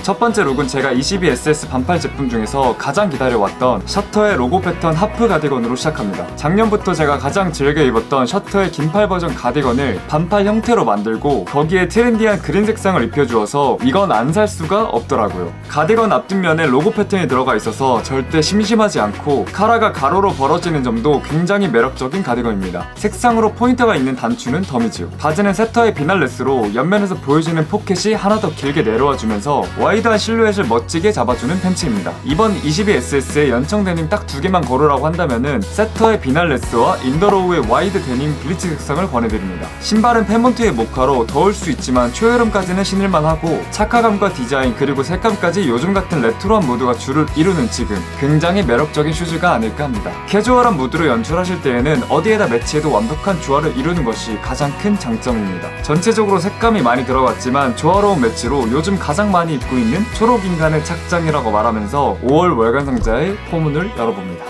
첫 번째 룩은 제가 22SS 반팔 제품 중에서 가장 기다려왔던 셔터의 로고 패턴 하프 가디건으로 시작합니다. 작년부터 제가 가장 즐겨 입었던 셔터의 긴팔 버전 가디건을 반팔 형태로 만들고 거기에 트렌디한 그린 색상을 입혀주어서 이건 안 살 수가 없더라고요. 가디건 앞뒷면에 로고 패턴이 들어가 있어서 절대 심심하지 않고 카라가 가로로 벌어지는 점도 굉장히 매력적인 가디건입니다. 색상으로 포인트가 있는 단추는 덤이지요. 바지는 세터의 비날레스로 옆면에서 보여지는 포켓이 하나 더 길게 내려와주면서 와이드한 실루엣을 멋지게 잡아주는 팬츠입니다. 이번 22SS의 연청 데님 딱 두 개만 고르라고 한다면은 세터의 비날레스와 인더로우의 와이드 데님 블리치 색상을 권해드립니다. 신발은 페몬트의 모카로 더울 수 있지만 초여름까지는 신을만하고 착화감과 디자인 그리고 색감까지 요즘 같은 레트로한 무드가 주를 이루는 지금 굉장히 매력적인 슈즈가 아닐까 합니다. 캐주얼한 무드로 연출하실 때에는 어디에다 매치해도 완벽한 조화를 이루는 것이 가장 큰 장점입니다. 전체적으로 색감이 많이 들어갔지만 조화로운 매치로 요즘 가장 많이 입고 있는 초록 인간의 착장이라고 말하면서 5월 월간 상자의 포문을 열어봅니다.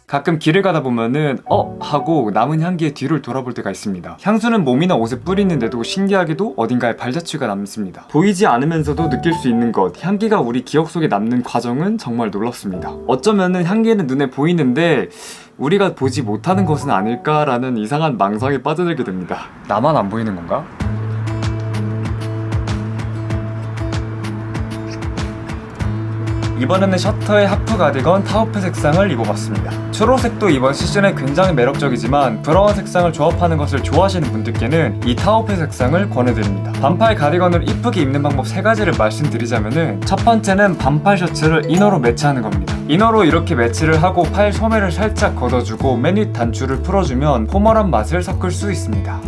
가끔 길을 가다 보면은 하고 남은 향기에 뒤를 돌아볼 때가 있습니다. 향수는 몸이나 옷에 뿌리는데도 신기하게도 어딘가에 발자취가 남습니다. 보이지 않으면서도 느낄 수 있는 것, 향기가 우리 기억 속에 남는 과정은 정말 놀랍습니다. 어쩌면은 향기는 눈에 보이는데 우리가 보지 못하는 것은 아닐까라는 이상한 망상에 빠져들게 됩니다. 나만 안 보이는 건가? 이번에는 셔터의 하프 가디건 타우페 색상을 입어봤습니다. 초록색도 이번 시즌에 굉장히 매력적이지만 브라운 색상을 조합하는 것을 좋아하시는 분들께는 이 타우페 색상을 권해드립니다. 반팔 가디건을 이쁘게 입는 방법 3가지를 말씀드리자면은 첫 번째는 반팔 셔츠를 이너로 매치하는 겁니다. 이너로 이렇게 매치를 하고 팔 소매를 살짝 걷어주고 맨 윗 단추를 풀어주면 포멀한 맛을 섞을 수 있습니다.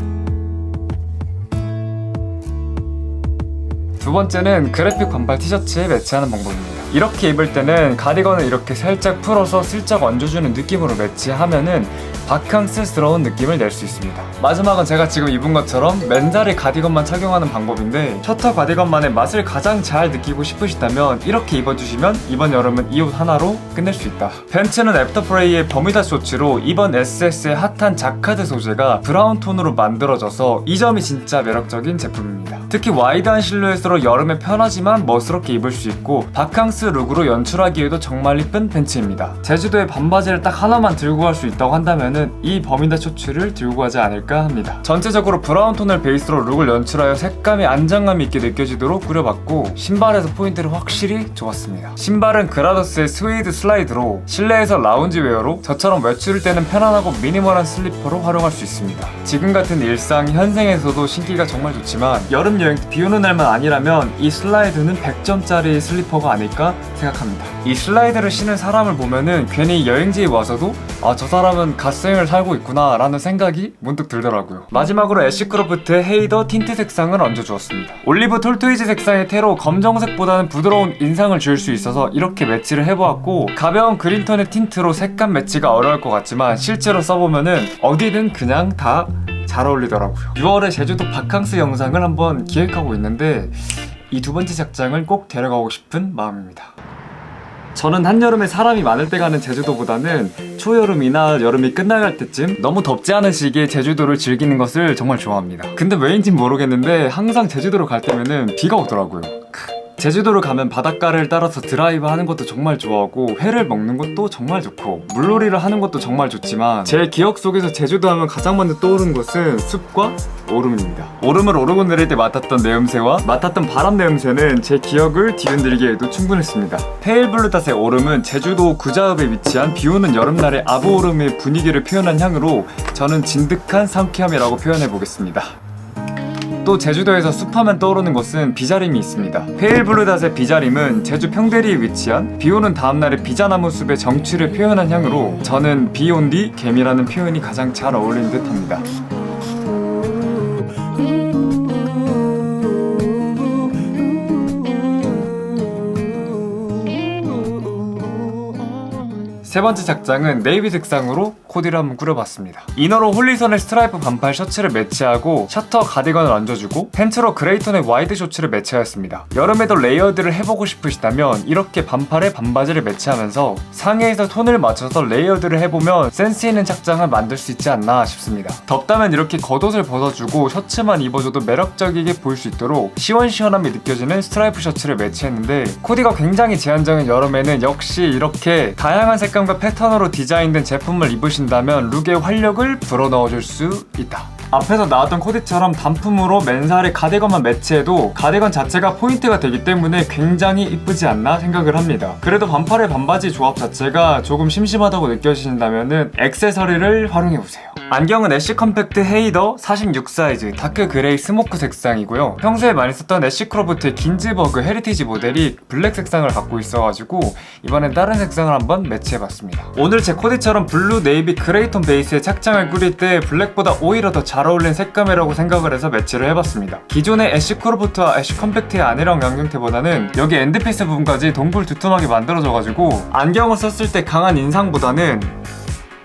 두 번째는 그래픽 반팔 티셔츠에 매치하는 방법입니다. 이렇게 입을 때는 가디건을 이렇게 살짝 풀어서 슬쩍 얹어주는 느낌으로 매치하면은 바캉스스러운 느낌을 낼 수 있습니다. 마지막은 제가 지금 입은 것처럼 맨살에 가디건만 착용하는 방법인데 셔터 가디건만의 맛을 가장 잘 느끼고 싶으시다면 이렇게 입어주시면 이번 여름은 이 옷 하나로 끝낼 수 있다. 벤츠는 애프터프레이의 버뮤다 쇼츠로 이번 SS의 핫한 자카드 소재가 브라운 톤으로 만들어져서 이 점이 진짜 매력적인 제품입니다. 특히 와이드한 실루엣으로 여름에 편하지만 멋스럽게 입을 수 있고 바캉스 룩으로 연출하기에도 정말 이쁜 벤츠입니다. 제주도에 반바지를 딱 하나만 들고 갈 수 있다고 한다면은 이 버뮤다 쇼츠를 들고 가지 않을까 합니다. 전체적으로 브라운 톤을 베이스로 룩을 연출하여 색감이 안정감 있게 느껴지도록 꾸려봤고 신발에서 포인트를 확실히 줘봤습니다. 신발은 그라더스의 스웨이드 슬라이드로 실내에서 라운지 웨어로 저처럼 외출을 때는 편안하고 미니멀한 슬리퍼로 활용할 수 있습니다. 지금 같은 일상 현생에서도 신기가 정말 좋지만 여름 여행 때 비 오는 날만 아니라면 이 슬라이드는 100점짜리 슬리퍼가 아닐까 생각합니다. 이 슬라이드를 신은 사람을 보면은 괜히 여행지에 와서도 저 사람은 갓생을 살고 있구나 라는 생각이 문득 들더라고요. 마지막으로 애쉬크로프트의 헤이더 틴트 색상을 얹어주었습니다. 올리브 톨토이즈 색상의 테로 검정색보다는 부드러운 인상을 줄 수 있어서 이렇게 매치를 해보았고 가벼운 그린톤의 틴트로 색감 매치가 어려울 것 같지만 실제로 써보면은 어디든 그냥 다 잘 어울리더라고요. 6월에 제주도 바캉스 영상을 한번 기획하고 있는데 이 두 번째 작장을 꼭 데려가고 싶은 마음입니다. 저는 한여름에 사람이 많을 때 가는 제주도보다는 초여름이나 여름이 끝나갈 때쯤 너무 덥지 않은 시기에 제주도를 즐기는 것을 정말 좋아합니다. 근데 왜인진 모르겠는데 항상 제주도를 갈 때면은 비가 오더라고요. 제주도를 가면 바닷가를 따라서 드라이브 하는 것도 정말 좋아하고 회를 먹는 것도 정말 좋고 물놀이를 하는 것도 정말 좋지만 제 기억 속에서 제주도 하면 가장 먼저 떠오르는 것은 숲과 오름입니다. 오름을 오르고 내릴 때 맡았던 내음새와 맡았던 바람 내음새는 제 기억을 뒤흔들기에도 충분했습니다. 페일블루닷의 오름은 제주도 구자읍에 위치한 비오는 여름날의 아부오름의 분위기를 표현한 향으로 저는 진득한 상쾌함이라고 표현해보겠습니다. 또 제주도에서 숲하면 떠오르는 것은 비자림이 있습니다. 페일블루닷의 비자림은 제주 평대리에 위치한 비오는 다음날의 비자나무 숲의 정취를 표현한 향으로 저는 비 온 뒤 개미라는 표현이 가장 잘 어울리는 듯 합니다. 세 번째 작장은 네이비 색상으로 코디를 한번 꾸려봤습니다. 이너로 홀리선의 스트라이프 반팔 셔츠를 매치하고 셔터 가디건을 얹어주고 팬츠로 그레이톤의 와이드 쇼츠를 매치하였습니다. 여름에도 레이어드를 해보고 싶으시다면 이렇게 반팔에 반바지를 매치하면서 상의에서 톤을 맞춰서 레이어드를 해보면 센스 있는 착장을 만들 수 있지 않나 싶습니다. 덥다면 이렇게 겉옷을 벗어주고 셔츠만 입어줘도 매력적이게 보일 수 있도록 시원시원함이 느껴지는 스트라이프 셔츠를 매치했는데, 코디가 굉장히 제한적인 여름에는 역시 이렇게 다양한 색감과 패턴으로 디자인된 제품을 입으신다면 룩에 활력을 불어넣어줄 수 있다. 앞에서 나왔던 코디처럼 단품으로 맨살에 가디건만 매치해도 가디건 자체가 포인트가 되기 때문에 굉장히 이쁘지 않나 생각을 합니다. 그래도 반팔에 반바지 조합 자체가 조금 심심하다고 느껴지신다면 액세서리를 활용해보세요. 안경은 애쉬 컴팩트 헤이더 46 사이즈 다크 그레이 스모크 색상이고요. 평소에 많이 썼던 애쉬 크로프트의 긴즈버그 헤리티지 모델이 블랙 색상을 갖고 있어가지고 이번엔 다른 색상을 한번 매치해봤습니다. 오늘 제 코디처럼 블루, 네이비, 그레이톤 베이스의 착장을 꾸릴 때 블랙보다 오히려 더 잘 어울리는 색감이라고 생각을 해서 매치를 해봤습니다. 기존의 애쉬 크로프트와 애쉬 컴팩트의 안이랑 양형태보다는 여기 엔드피스 부분까지 동굴 두툼하게 만들어져가지고 안경을 썼을 때 강한 인상보다는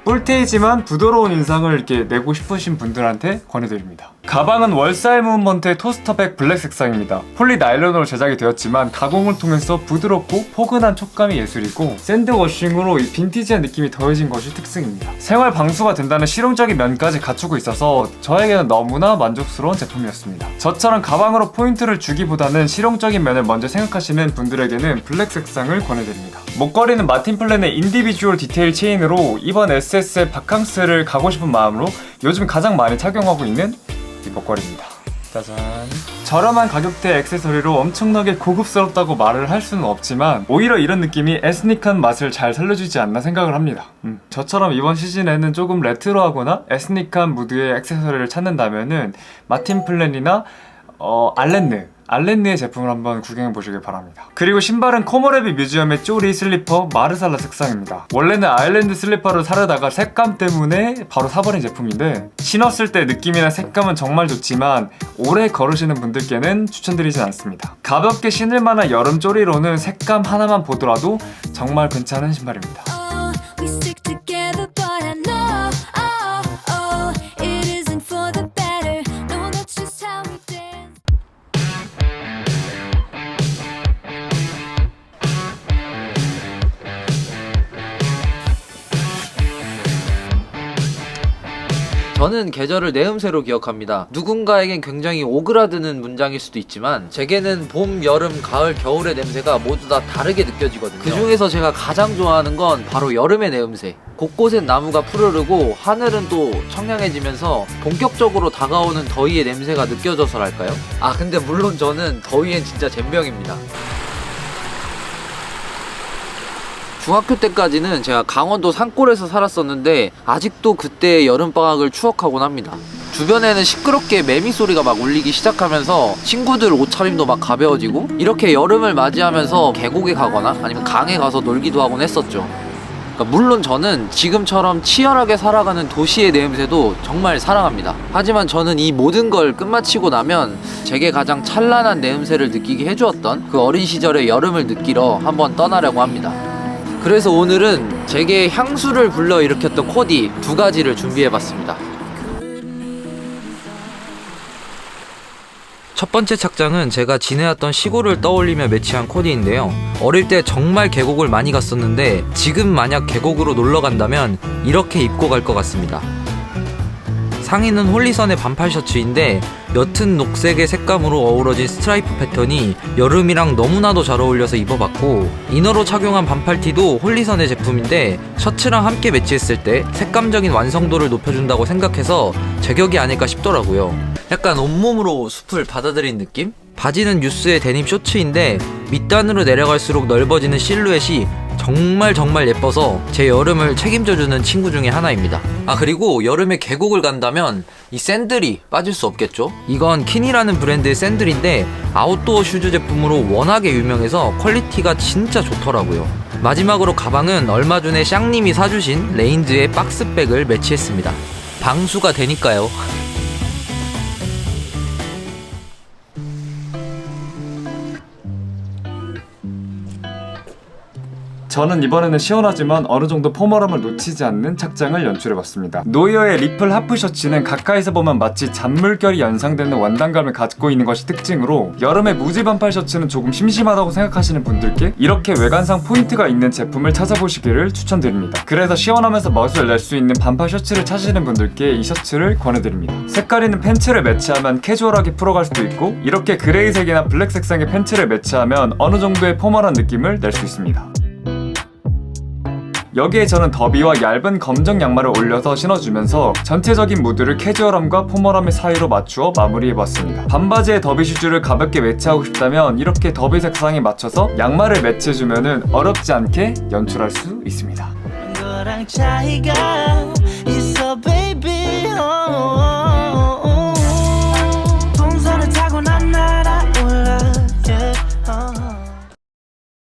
뿔테이지만 부드러운 인상을 이렇게 내고 싶으신 분들한테 권해드립니다. 가방은 월사이 무브먼트의 토스터백 블랙 색상입니다. 폴리 나일론으로 제작이 되었지만 가공을 통해서 부드럽고 포근한 촉감이 예술이고 샌드워싱으로 이 빈티지한 느낌이 더해진 것이 특징입니다. 생활 방수가 된다는 실용적인 면까지 갖추고 있어서 저에게는 너무나 만족스러운 제품이었습니다. 저처럼 가방으로 포인트를 주기보다는 실용적인 면을 먼저 생각하시는 분들에게는 블랙 색상을 권해드립니다. 목걸이는 마틴 플랜의 인디비주얼 디테일 체인으로 이번 SS의 바캉스를 가고 싶은 마음으로 요즘 가장 많이 착용하고 있는 이 목걸이입니다. 짜잔. 저렴한 가격대 액세서리로 엄청나게 고급스럽다고 말을 할 수는 없지만 오히려 이런 느낌이 에스닉한 맛을 잘 살려주지 않나 생각을 합니다. 저처럼 이번 시즌에는 조금 레트로하거나 에스닉한 무드의 액세서리를 찾는다면은 마틴 플랜이나 알렌느의 제품을 한번 구경해보시길 바랍니다. 그리고 신발은 코모레비 뮤지엄의 쪼리 슬리퍼 마르살라 색상입니다. 원래는 아일랜드 슬리퍼를 사려다가 색감 때문에 바로 사버린 제품인데 신었을 때 느낌이나 색감은 정말 좋지만 오래 걸으시는 분들께는 추천드리진 않습니다. 가볍게 신을 만한 여름 쪼리로는 색감 하나만 보더라도 정말 괜찮은 신발입니다. 저는 계절을 내음새로 기억합니다. 누군가에겐 굉장히 오그라드는 문장일 수도 있지만 제게는 봄, 여름, 가을, 겨울의 냄새가 모두 다 다르게 느껴지거든요. 그 중에서 제가 가장 좋아하는 건 바로 여름의 내음새. 곳곳엔 나무가 푸르르고 하늘은 또 청량해지면서 본격적으로 다가오는 더위의 냄새가 느껴져서랄까요? 근데 물론 저는 더위엔 진짜 젬병입니다. 중학교 때까지는 제가 강원도 산골에서 살았었는데 아직도 그때의 여름방학을 추억하곤 합니다. 주변에는 시끄럽게 매미 소리가 막 울리기 시작하면서 친구들 옷차림도 막 가벼워지고 이렇게 여름을 맞이하면서 계곡에 가거나 아니면 강에 가서 놀기도 하곤 했었죠. 물론 저는 지금처럼 치열하게 살아가는 도시의 냄새도 정말 사랑합니다. 하지만 저는 이 모든 걸 끝마치고 나면 제게 가장 찬란한 냄새를 느끼게 해주었던 그 어린 시절의 여름을 느끼러 한번 떠나려고 합니다. 그래서 오늘은 제게 향수를 불러일으켰던 코디 2가지를 준비해봤습니다. 첫 번째 착장은 제가 지내왔던 시골을 떠올리며 매치한 코디인데요. 어릴 때 정말 계곡을 많이 갔었는데 지금 만약 계곡으로 놀러 간다면 이렇게 입고 갈 것 같습니다. 상의는 홀리선의 반팔 셔츠인데 옅은 녹색의 색감으로 어우러진 스트라이프 패턴이 여름이랑 너무나도 잘 어울려서 입어봤고, 이너로 착용한 반팔티도 홀리선의 제품인데 셔츠랑 함께 매치했을 때 색감적인 완성도를 높여준다고 생각해서 제격이 아닐까 싶더라고요. 약간 온몸으로 숲을 받아들인 느낌? 바지는 뉴스의 데님 쇼츠인데 밑단으로 내려갈수록 넓어지는 실루엣이 정말 예뻐서 제 여름을 책임져주는 친구 중에 하나입니다. 그리고 여름에 계곡을 간다면 이 샌들이 빠질 수 없겠죠. 이건 킨이라는 브랜드의 샌들인데 아웃도어 슈즈 제품으로 워낙에 유명해서 퀄리티가 진짜 좋더라고요. 마지막으로 가방은 얼마 전에 샹님이 사주신 레인즈의 박스백을 매치했습니다. 방수가 되니까요. 저는 이번에는 시원하지만 어느 정도 포멀함을 놓치지 않는 착장을 연출해봤습니다. 노이어의 리플 하프 셔츠는 가까이서 보면 마치 잔물결이 연상되는 원단감을 갖고 있는 것이 특징으로 여름에 무지 반팔 셔츠는 조금 심심하다고 생각하시는 분들께 이렇게 외관상 포인트가 있는 제품을 찾아보시기를 추천드립니다. 그래서 시원하면서 멋을 낼 수 있는 반팔 셔츠를 찾으시는 분들께 이 셔츠를 권해드립니다. 색깔 있는 팬츠를 매치하면 캐주얼하게 풀어갈 수도 있고 이렇게 그레이색이나 블랙 색상의 팬츠를 매치하면 어느 정도의 포멀한 느낌을 낼 수 있습니다. 여기에 저는 더비와 얇은 검정 양말을 올려서 신어주면서 전체적인 무드를 캐주얼함과 포멀함의 사이로 맞추어 마무리해봤습니다. 반바지에 더비 슈즈를 가볍게 매치하고 싶다면 이렇게 더비 색상에 맞춰서 양말을 매치해주면 어렵지 않게 연출할 수 있습니다. 너랑 차이가 있어 baby 동선을 타고 난 날아올라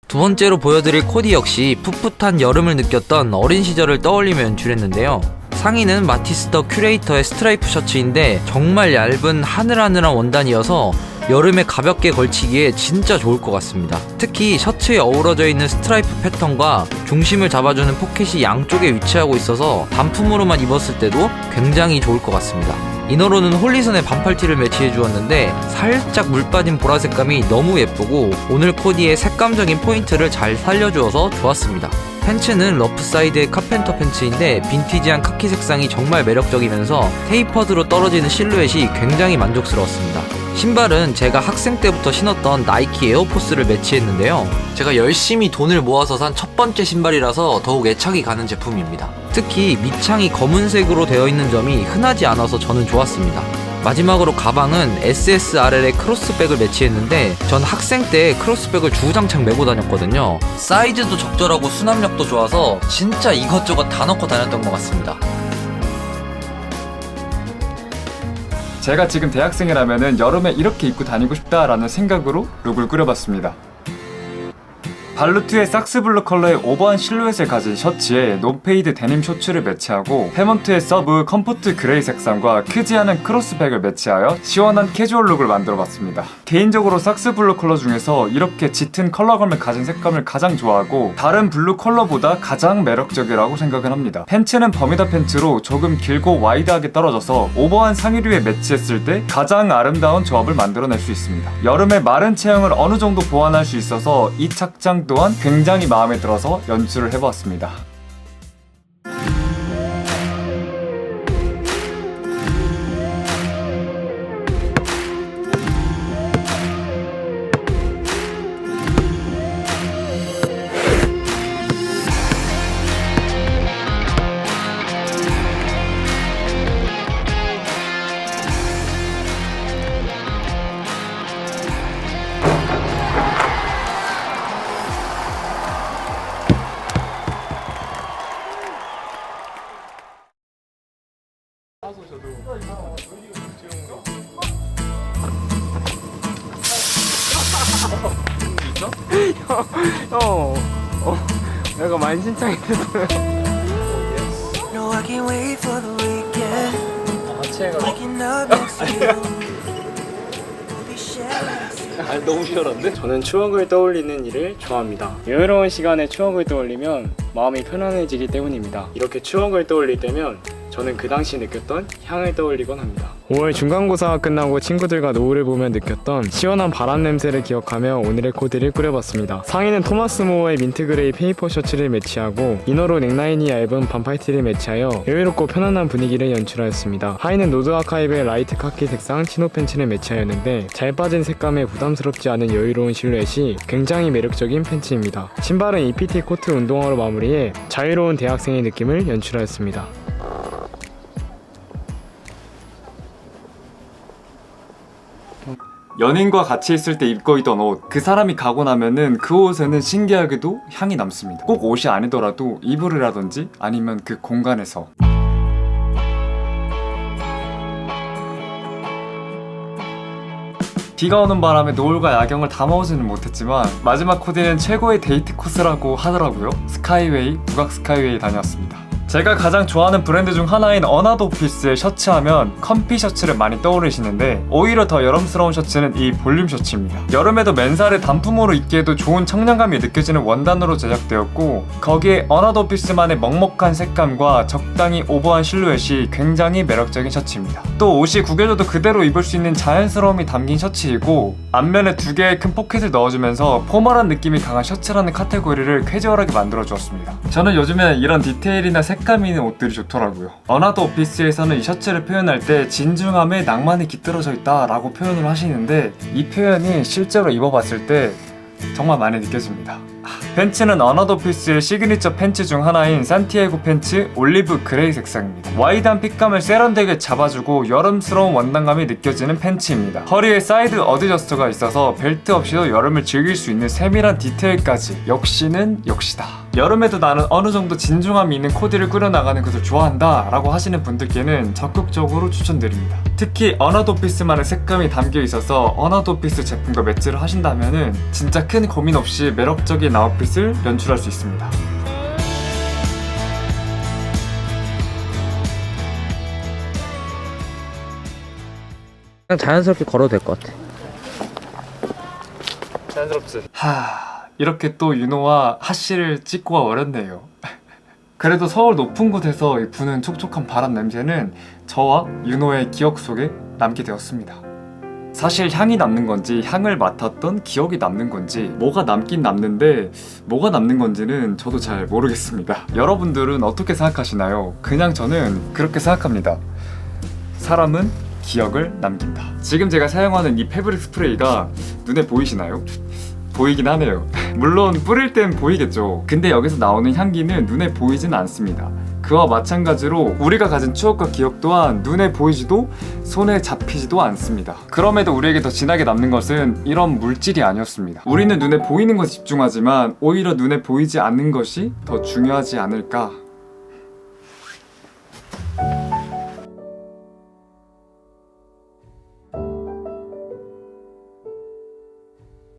두 번째로 보여드릴 코디 역시 풋풋한 여름을 느꼈던 어린 시절을 떠올리며 연출했는데요. 상의는 마티스 더 큐레이터의 스트라이프 셔츠인데 정말 얇은 하늘하늘한 원단이어서 여름에 가볍게 걸치기에 진짜 좋을 것 같습니다. 특히 셔츠에 어우러져 있는 스트라이프 패턴과 중심을 잡아주는 포켓이 양쪽에 위치하고 있어서 단품으로만 입었을 때도 굉장히 좋을 것 같습니다. 이너로는 홀리선의 반팔티를 매치해 주었는데 살짝 물 빠진 보라색감이 너무 예쁘고 오늘 코디의 색감적인 포인트를 잘 살려주어서 좋았습니다. 팬츠는 러프 사이드의 카펜터 팬츠인데 빈티지한 카키 색상이 정말 매력적이면서 테이퍼드로 떨어지는 실루엣이 굉장히 만족스러웠습니다. 신발은 제가 학생 때부터 신었던 나이키 에어포스를 매치했는데요. 제가 열심히 돈을 모아서 산 첫 번째 신발이라서 더욱 애착이 가는 제품입니다. 특히 밑창이 검은색으로 되어 있는 점이 흔하지 않아서 저는 좋았습니다. 마지막으로 가방은 SSRL의 크로스백을 매치했는데 전 학생 때 크로스백을 주구장창 메고 다녔거든요. 사이즈도 적절하고 수납력도 좋아서 진짜 이것저것 다 넣고 다녔던 것 같습니다. 제가 지금 대학생이라면 여름에 이렇게 입고 다니고 싶다라는 생각으로 룩을 꾸려봤습니다. 발루트의 삭스블루 컬러의 오버한 실루엣을 가진 셔츠에 노페이드 데님 셔츠를 매치하고 페먼트의 서브 컴포트 그레이 색상과 크지 않은 크로스백을 매치하여 시원한 캐주얼 룩을 만들어봤습니다. 개인적으로 삭스블루 컬러 중에서 이렇게 짙은 컬러감을 가진 색감을 가장 좋아하고 다른 블루 컬러보다 가장 매력적이라고 생각을 합니다. 팬츠는 버뮤다 팬츠로 조금 길고 와이드하게 떨어져서 오버한 상의류에 매치했을 때 가장 아름다운 조합을 만들어낼 수 있습니다. 여름에 마른 체형을 어느 정도 보완할 수 있어서 이 착장 또한 굉장히 마음에 들어서 연출을 해보았습니다. 내가 만신창했어. No, I can't wait for the weekend. Waking up next to you. We'll be sharing. 저는 추억을 떠올리는 일을 좋아합니다. 여유로운 시간에 추억을 떠올리면 마음이 편안해지기 때문입니다. 이렇게 추억을 떠올릴 때면 저는 그 당시 느꼈던 향을 떠올리곤 합니다. 5월 중간고사가 끝나고 친구들과 노을을 보며 느꼈던 시원한 바람 냄새를 기억하며 오늘의 코디를 꾸려봤습니다. 상의는 토마스 모어의 민트그레이 페이퍼 셔츠를 매치하고 이너로 넥라인이 얇은 반팔티를 매치하여 여유롭고 편안한 분위기를 연출하였습니다. 하의는 노드 아카이브의 라이트 카키 색상 치노 팬츠를 매치하였는데 잘 빠진 색감에 부담스럽지 않은 여유로운 실루엣이 굉장히 매력적인 팬츠입니다. 신발은 EPT 코트 운동화로 마무리해 자유로운 대학생의 느낌을 연출하였습니다. 연인과 같이 있을 때 입고 있던 옷, 그 사람이 가고 나면은 그 옷에는 신기하게도 향이 남습니다. 꼭 옷이 아니더라도 이불이라든지 아니면 그 공간에서. 비가 오는 바람에 노을과 야경을 담아오지는 못했지만 마지막 코디는 최고의 데이트 코스라고 하더라고요. 스카이웨이, 북악 스카이웨이 다녀왔습니다. 제가 가장 좋아하는 브랜드 중 하나인 어나더 오피스의 셔츠 하면 컴피 셔츠를 많이 떠오르시는데 오히려 더 여름스러운 셔츠는 이 볼륨 셔츠입니다. 여름에도 맨살에 단품으로 입기에도 좋은 청량감이 느껴지는 원단으로 제작되었고 거기에 어나더 오피스만의 먹먹한 색감과 적당히 오버한 실루엣이 굉장히 매력적인 셔츠입니다. 또 옷이 구겨져도 그대로 입을 수 있는 자연스러움이 담긴 셔츠이고 앞면에 2개의 큰 포켓을 넣어주면서 포멀한 느낌이 강한 셔츠라는 카테고리를 캐주얼하게 만들어주었습니다. 저는 요즘에 이런 디테일이나 색감이 있는 옷들이 좋더라고요. 어나더 오피스에서는 이 셔츠를 표현할 때 진중함에 낭만이 깃들어져 있다 라고 표현을 하시는데 이 표현이 실제로 입어봤을 때 정말 많이 느껴집니다. 팬츠는 어나더 오피스의 시그니처 팬츠 중 하나인 산티아고 팬츠 올리브 그레이 색상입니다. 와이드한 핏감을 세련되게 잡아주고 여름스러운 원단감이 느껴지는 팬츠입니다. 허리에 사이드 어드저스터가 있어서 벨트 없이도 여름을 즐길 수 있는 세밀한 디테일까지 역시는 역시다. 여름에도 나는 어느 정도 진중함이 있는 코디를 꾸려나가는 것을 좋아한다 라고 하시는 분들께는 적극적으로 추천드립니다. 특히 어나더 오피스만의 색감이 담겨 있어서 어나더 오피스 제품과 매치를 하신다면 진짜 큰 고민 없이 매력적인 아웃핏을 연출할 수 있습니다. 그냥 자연스럽게 걸어도 될 것 같아. 자연스럽지? 이렇게 또 윤호와 하씨를 찍고 와버렸네요. 그래도 서울 높은 곳에서 부는 촉촉한 바람 냄새는 저와 윤호의 기억 속에 남게 되었습니다. 사실 향이 남는 건지 향을 맡았던 기억이 남는 건지 뭐가 남긴 남는데 뭐가 남는 건지는 저도 잘 모르겠습니다. 여러분들은 어떻게 생각하시나요? 그냥 저는 그렇게 생각합니다. 사람은 기억을 남긴다. 지금 제가 사용하는 이 패브릭 스프레이가 눈에 보이시나요? 보이긴 하네요. 물론 뿌릴 땐 보이겠죠. 근데 여기서 나오는 향기는 눈에 보이진 않습니다. 그와 마찬가지로 우리가 가진 추억과 기억 또한 눈에 보이지도 손에 잡히지도 않습니다. 그럼에도 우리에게 더 진하게 남는 것은 이런 물질이 아니었습니다. 우리는 눈에 보이는 것에 집중하지만 오히려 눈에 보이지 않는 것이 더 중요하지 않을까